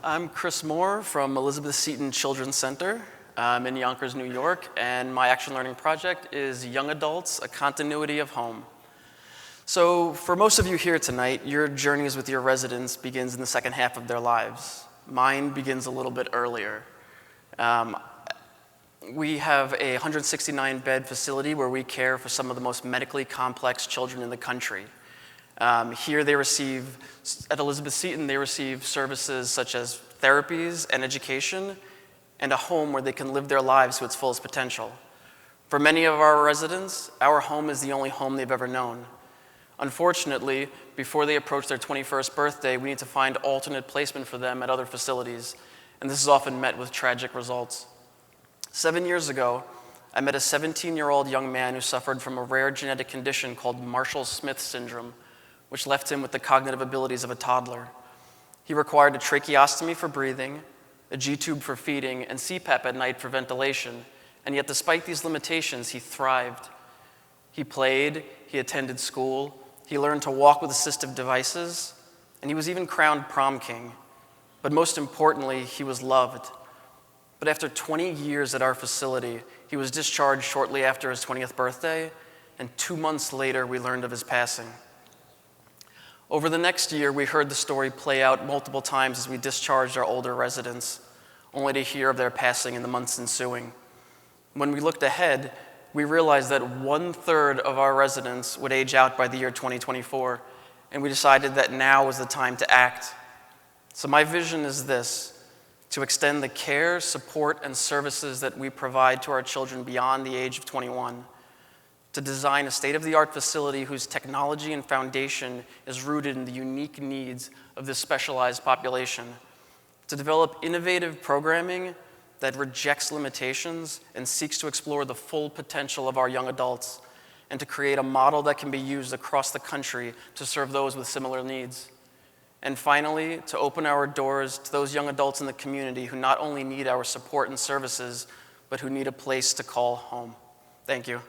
I'm Chris Moore from Elizabeth Seton Children's Center. I'm in Yonkers, New York, and my action learning project is Young Adults, a Continuity of Home. So for most of you here tonight, your journeys with your residents begins in the second half of their lives. Mine begins a little bit earlier. We have a 169-bed facility where we care for some of the most medically complex children in the country. Here at Elizabeth Seton, they receive services such as therapies and education, and a home where they can live their lives to its fullest potential. For many of our residents, our home is the only home they've ever known. Unfortunately, before they approach their 21st birthday, we need to find alternate placement for them at other facilities, and this is often met with tragic results. 7 years ago, I met a 17-year-old young man who suffered from a rare genetic condition called Marshall-Smith syndrome, which left him with the cognitive abilities of a toddler. He required a tracheostomy for breathing, a G-tube for feeding, and CPAP at night for ventilation, and yet despite these limitations, he thrived. He played, he attended school, he learned to walk with assistive devices, and he was even crowned prom king. But most importantly, he was loved. But after 20 years at our facility, he was discharged shortly after his 20th birthday, and 2 months later, we learned of his passing. Over the next year, we heard the story play out multiple times as we discharged our older residents, only to hear of their passing in the months ensuing. When we looked ahead, we realized that 1/3 of our residents would age out by the year 2024, and we decided that now was the time to act. So my vision is this: to extend the care, support, and services that we provide to our children beyond the age of 21. To design a state-of-the-art facility whose technology and foundation is rooted in the unique needs of this specialized population. To develop innovative programming that rejects limitations and seeks to explore the full potential of our young adults, and to create a model that can be used across the country to serve those with similar needs. And finally, to open our doors to those young adults in the community who not only need our support and services, but who need a place to call home. Thank you.